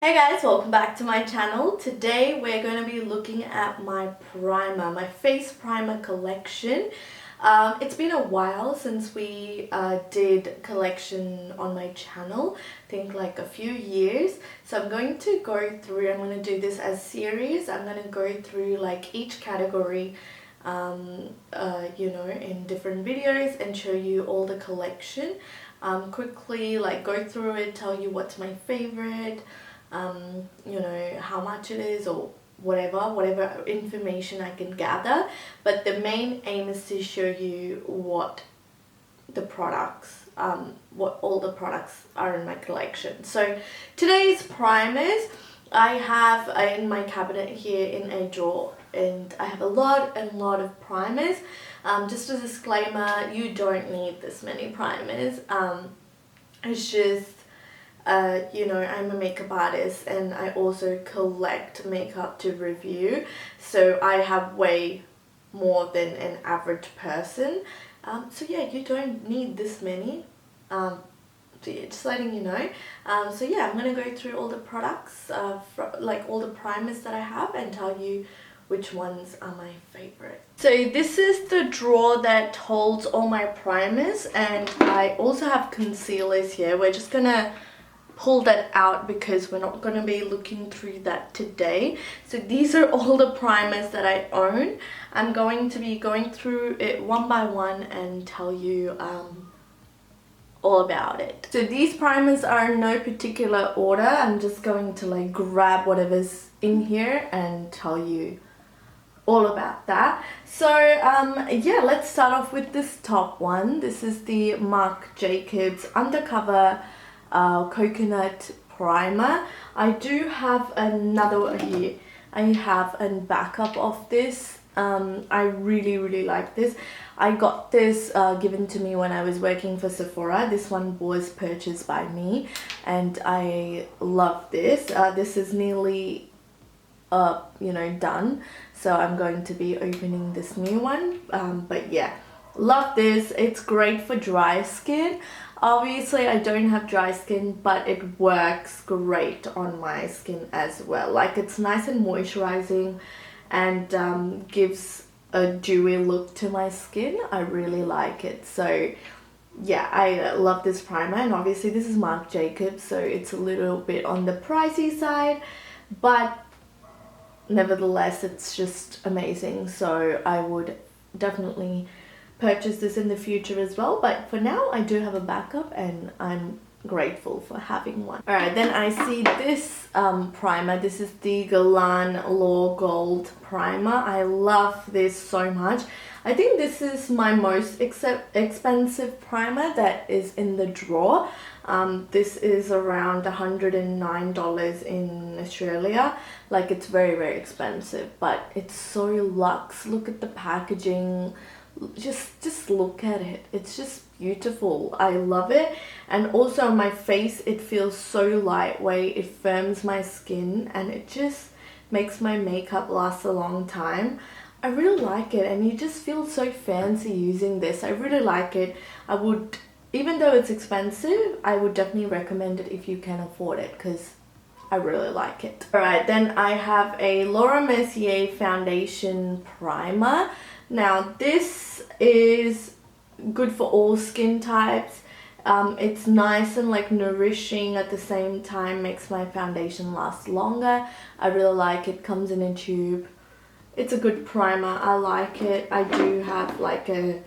Hey guys, welcome back to my channel. Today we're going to be looking at my primer, my face primer collection. It's been a while since we did collection on my channel, I think like a few years. So I'm going to go through, I'm going to do this as series. I'm going to go through like each category in different videos and show you all the collection. Quickly like go through it, tell you what's my favorite, how much it is or whatever information I can gather. But the main aim is to show you what the products, what all the products are in my collection. So today's primers, I have in my cabinet here in a drawer, and I have a lot of primers. Just a disclaimer, you don't need this many primers. It's just I'm a makeup artist and I also collect makeup to review, so I have way more than an average person. So yeah, you don't need this many. So yeah, just letting you know. So yeah, I'm gonna go through all the products, like all the primers that I have, and tell you which ones are my favorite. So this is the drawer that holds all my primers, and I also have concealers here. We're just gonna pull that out because we're not going to be looking through that today. So these are all the primers that I own. I'm going to be going through it one by one and tell you all about it. So these primers are in no particular order. I'm just going to like grab whatever's in here and tell you all about that. So yeah, let's start off with this top one. This is the Marc Jacobs Undercover coconut primer. I do have another one here. I have a backup of this. I really like this. I got this given to me when I was working for Sephora. This one was purchased by me and I love this. This is nearly done, so I'm going to be opening this new one. But yeah, love this. It's great for dry skin. Obviously I don't have dry skin, but it works great on my skin as well. Like, it's nice and moisturizing and gives a dewy look to my skin. I really like it. So yeah, I love this primer, and obviously this is Marc Jacobs, so it's a little bit on the pricey side, but nevertheless it's just amazing. So I would definitely purchase this in the future as well, but for now I do have a backup and I'm grateful for having one. Alright, then I see this primer. This is the Galan Law Gold primer. I love this so much. I think this is my most expensive primer that is in the drawer. This is around $109 in Australia. Like, it's very expensive, but it's so luxe. Look at the packaging. Just look at it. It's just beautiful. I love it. And also on my face, it feels so lightweight. It firms my skin and it just makes my makeup last a long time. I really like it, and you just feel so fancy using this. I really like it. I would, even though it's expensive, I would definitely recommend it if you can afford it, because I really like it. Alright, then I have a Laura Mercier foundation primer. Now this is good for all skin types. It's nice and like nourishing at the same time, makes my foundation last longer. I really like it. Comes in a tube. It's a good primer. I like it. I do have like a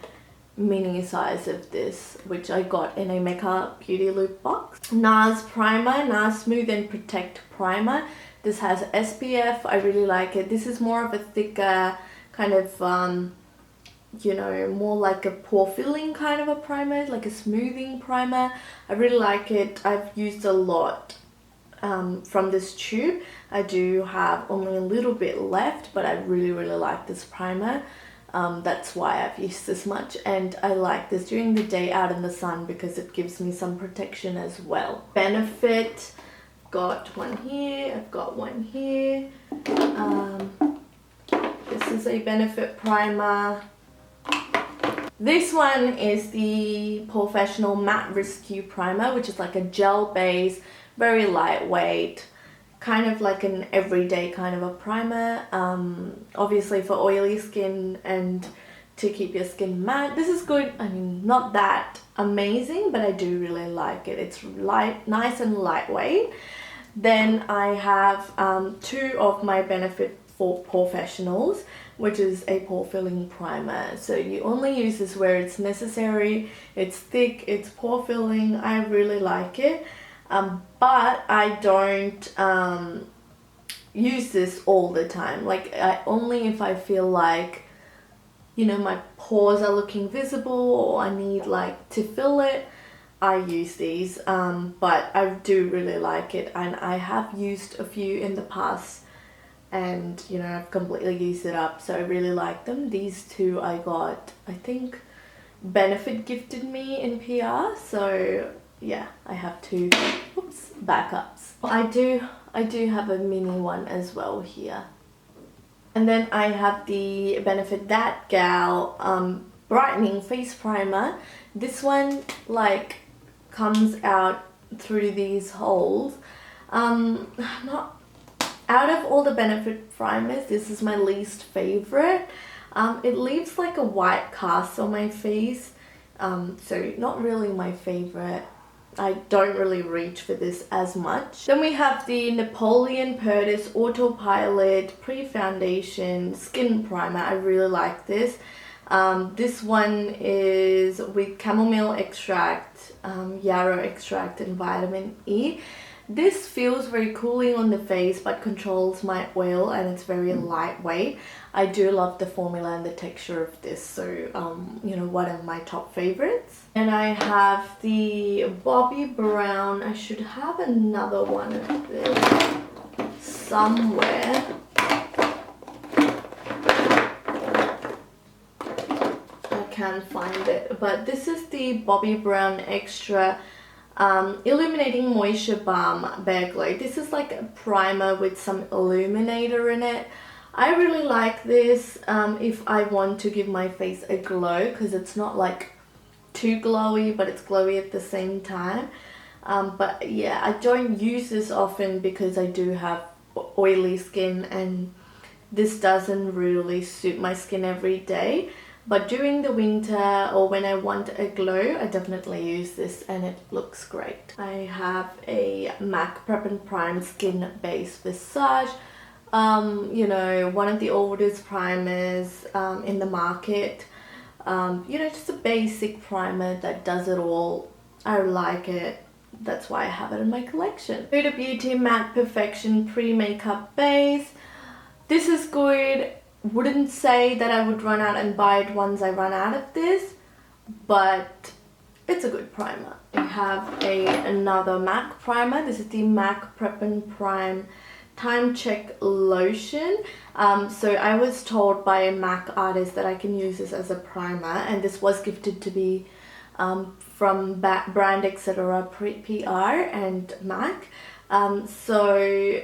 mini size of this, which I got in a Makeup Beauty Loop box. Nars primer, Nars Smooth and Protect primer. This has SPF. I really like it. This is more of a thicker kind of more like a pore filling kind of a primer, like a smoothing primer. I really like it. I've used a lot from this tube. I do have only a little bit left, but I really like this primer. That's why I've used this much, and I like this during the day out in the sun because it gives me some protection as well. Benefit, got one here, I've got one here. This is a Benefit primer. This one is the Professional Matte Rescue Primer, which is like a gel base, very lightweight. kind of like an everyday kind of a primer. Obviously for oily skin and to keep your skin matte, this is good. I mean, not that amazing, but I do really like it. It's nice and lightweight. Then I have two of my Benefit for Professionals, which is a pore filling primer. So you only use this where it's necessary. It's thick, it's pore filling. I really like it. But I don't use this all the time. Like only if I feel like, you know, my pores are looking visible or I need like to fill it, I use these. But I do really like it, and I have used a few in the past, and you know, I've completely used it up, so I really like them. These two I got, I think Benefit gifted me in PR, so yeah, I have two backups. I do have a mini one as well here. And then I have the Benefit That Gal brightening face primer. This one like comes out through these holes. Not out of all the Benefit primers, this is my least favorite. It leaves like a white cast on my face, so not really my favorite. I don't really reach for this as much. Then we have the Napoleon Purtis Autopilot Pre-Foundation Skin Primer. I really like this. This one is with chamomile extract, yarrow extract and vitamin E. This feels very cooling on the face but controls my oil, and it's very lightweight. I do love the formula and the texture of this, so you know, one of my top favorites. And I have the Bobbi Brown. I should have another one of this somewhere. I can't find it, but this is the Bobbi Brown Extra Illuminating Moisture Balm Bare Glow. This is like a primer with some illuminator in it. I really like this if I want to give my face a glow, because it's not like too glowy, but it's glowy at the same time. But yeah, I don't use this often because I do have oily skin, and this doesn't really suit my skin every day. But during the winter or when I want a glow, I definitely use this, and it looks great. I have a MAC Prep and Prime Skin Base Visage. You know, one of the oldest primers in the market. You know, just a basic primer that does it all. I like it. That's why I have it in my collection. Huda Beauty Matte Perfection Pre-Makeup Base. This is good. Wouldn't say that I would run out and buy it once I run out of this, but it's a good primer. I have another MAC primer. This is the MAC Prep and Prime Time Check Lotion. So I was told by a MAC artist that I can use this as a primer, and this was gifted to me from Brand Etc. PR and MAC. So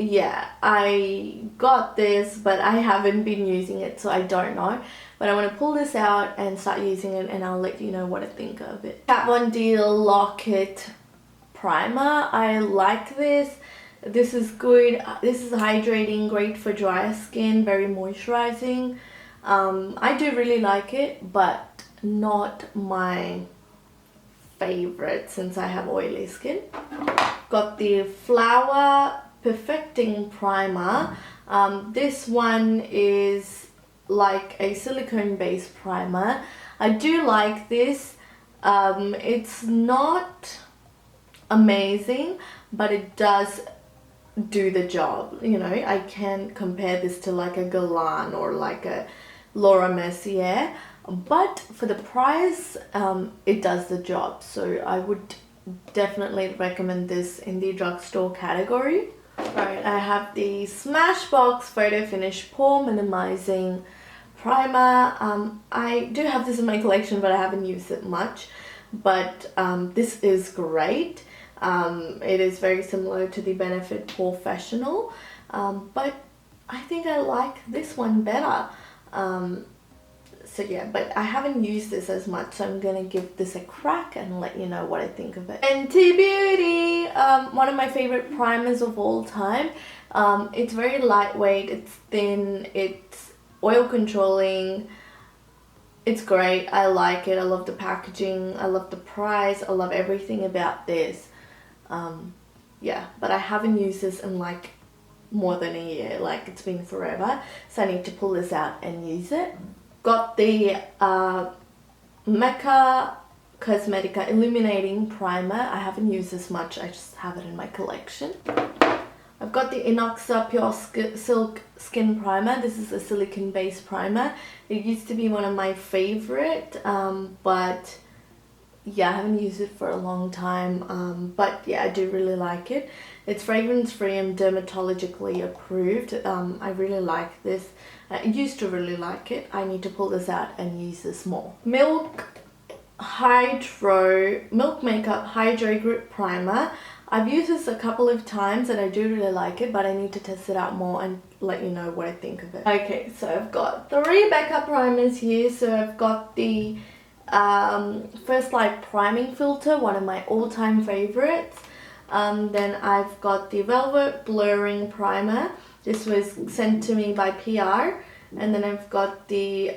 yeah, I got this, but I haven't been using it, so I don't know. But I want to pull this out and start using it, and I'll let you know what I think of it. Kat Von D Lock-It Primer. I like this. This is good. This is hydrating, great for dry skin, very moisturizing. I do really like it, but not my favorite since I have oily skin. Got the Flower Perfecting Primer. This one is like a silicone based primer. I do like this. It's not amazing, but it does do the job. You know, I can compare this to like a Galan or like a Laura Mercier, but for the price it does the job, so I would definitely recommend this in the drugstore category. Right, I have the Smashbox Photo Finish Pore Minimizing Primer. I do have this in my collection, but I haven't used it much. But this is great. It is very similar to the Benefit Professional, but I think I like this one better. So yeah, but I haven't used this as much, so I'm gonna give this a crack and let you know what I think of it. Fenty Beauty, one of my favorite primers of all time. It's very lightweight, it's thin, it's oil controlling. It's great. I like it. I love the packaging. I love the price. I love everything about this. Yeah, but I haven't used this in like more than a year. Like, it's been forever. So I need to pull this out and use it. Got the Mecca Cosmetica Illuminating Primer. I haven't used this much. I just have it in my collection. I've got the NYX Pure Silk Skin Primer. This is a silicone based primer. It used to be one of my favorite, but yeah, I haven't used it for a long time. But yeah, I do really like it. It's fragrance free and dermatologically approved. I really like this. I used to really like it. I need to pull this out and use this more. Milk Makeup Hydro Grip Primer. I've used this a couple of times and I do really like it, but I need to test it out more and let you know what I think of it. Okay, so I've got 3 backup primers here. So I've got the First Light Priming Filter, one of my all-time favorites. Then I've got the Velvet Blurring Primer. This was sent to me by PR. And then I've got the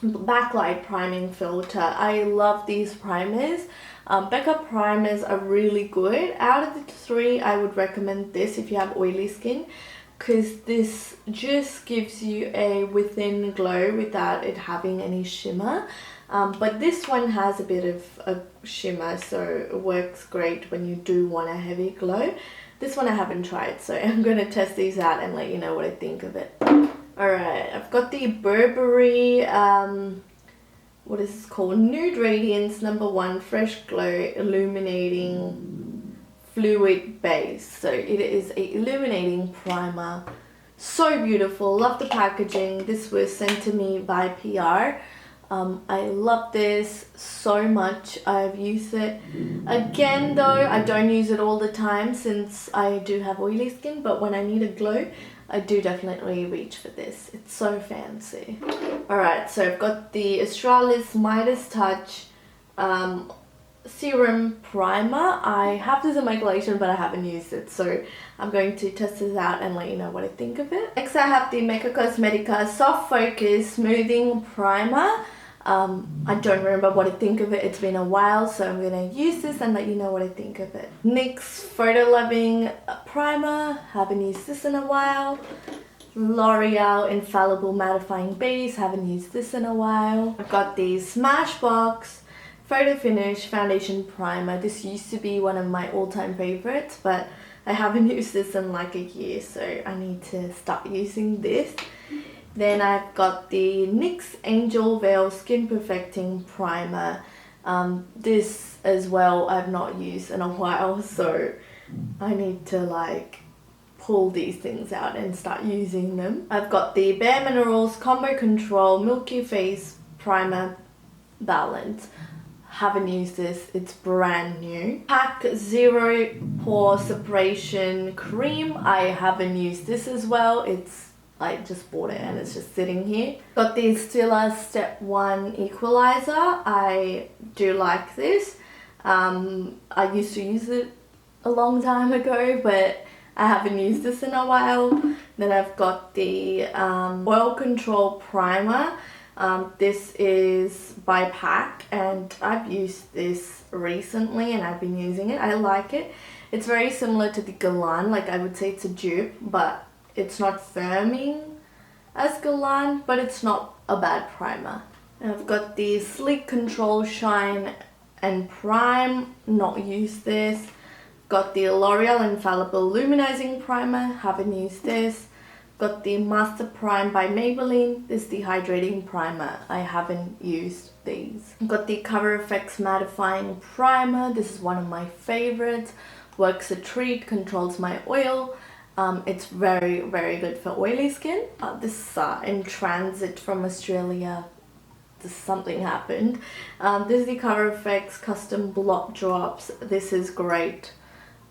Backlight Priming Filter. I love these primers. Backup primers are really good. Out of the 3, I would recommend this if you have oily skin, because this just gives you a within glow without it having any shimmer. But this one has a bit of a shimmer, so it works great when you do want a heavy glow. This one I haven't tried, so I'm going to test these out and let you know what I think of it. Alright, I've got the Burberry, what is this called? Nude Radiance No. 1 Fresh Glow Illuminating Fluid Base. So it is a illuminating primer. So beautiful. Love the packaging. This was sent to me by PR. I love this so much. I've used it again though. I don't use it all the time since I do have oily skin, but when I need a glow, I do definitely reach for this. It's so fancy. Alright, so I've got the Australis Midas Touch Serum Primer. I have this in my collection, but I haven't used it, so I'm going to test this out and let you know what I think of it. Next I have the Mecca Cosmetica Soft Focus Smoothing Primer. I don't remember what I think of it. It's been a while, so I'm going to use this and let you know what I think of it. NYX Photo Loving Primer. Haven't used this in a while. L'Oreal Infallible Mattifying Base. Haven't used this in a while. I've got the Smashbox Photo Finish Foundation Primer. This used to be one of my all-time favorites, but I haven't used this in like a year, so I need to start using this. Then I've got the NYX Angel Veil Skin Perfecting Primer. This as well I've not used in a while, so I need to like pull these things out and start using them. I've got the Bare Minerals Combo Control Milky Face Primer Balance. Haven't used this, it's brand new. Pack Zero Pore Separation Cream. I haven't used this as well. I just bought it and it's just sitting here. Got the Stila Step 1 Equalizer. I do like this. I used to use it a long time ago, but I haven't used this in a while. Then I've got the Oil Control Primer. This is by PAC and I've used this recently and I've been using it. I like it. It's very similar to the Galan. Like, I would say it's a dupe, but it's not firming as Galan, but it's not a bad primer. And I've got the Sleek Control Shine and Prime. Not used this. Got the L'Oreal Infallible Luminizing Primer. Haven't used this. Got the Master Prime by Maybelline. This is the Hydrating Primer. I haven't used these. Got the Cover FX Mattifying Primer. This is one of my favorites. Works a treat, controls my oil. It's very, very good for oily skin. This is in transit from Australia. Something happened. This is the Cover FX Custom Blot Drops. This is great,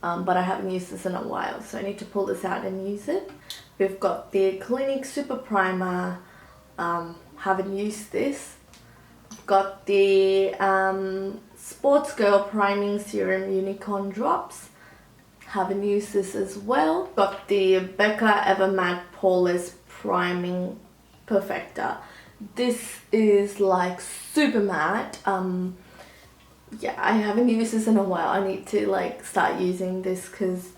but I haven't used this in a while, so I need to pull this out and use it. We've got the Clinique Super Primer. Haven't used this. I've got the Sports Girl Priming Serum Unicorn Drops. Haven't used this as well. Got the Becca Evermatte Poreless Priming Perfector. This is like super matte. Yeah, I haven't used this in a while. I need to like start using this because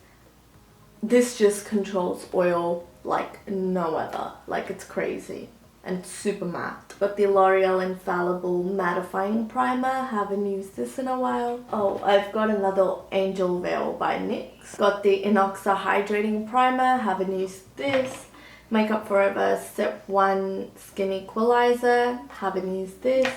this just controls oil like no other. Like it's crazy and super matte. Got the L'Oreal Infallible Mattifying Primer. Haven't used this in a while. Oh, I've got another Angel Veil by NYX. Got the Inoxa Hydrating Primer. Haven't used this. Makeup Forever Step 1 Skin Equalizer. Haven't used this.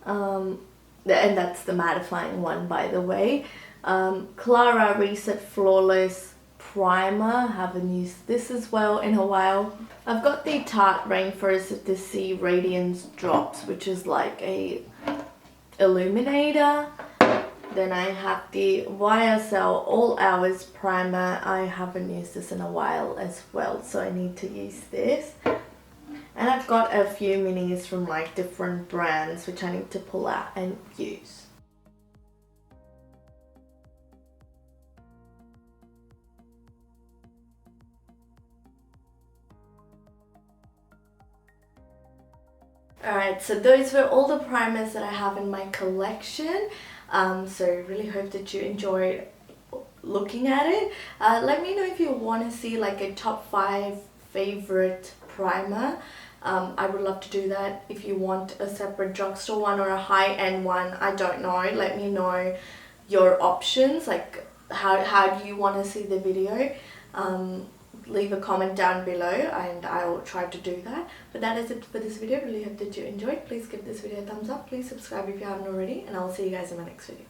And that's the mattifying one, by the way. Clara Reset Flawless Primer. Haven't used this as well in a while. I've got the Tarte Rainforest of the Sea Radiance Drops, which is like a illuminator. Then I have the YSL All Hours Primer. I haven't used this in a while as well, so I need to use this. And I've got a few minis from like different brands which I need to pull out and use. Alright, so those were all the primers that I have in my collection. So really hope that you enjoyed looking at it. Let me know if you want to see like a top 5 favorite primer. I would love to do that. If you want a separate drugstore one or a high-end one, I don't know. Let me know your options, like how do you want to see the video. Leave a comment down below and I will try to do that. But that is it for this video. Really hope that you enjoyed. Please give this video a thumbs up. Please subscribe if you haven't already, and I will see you guys in my next video.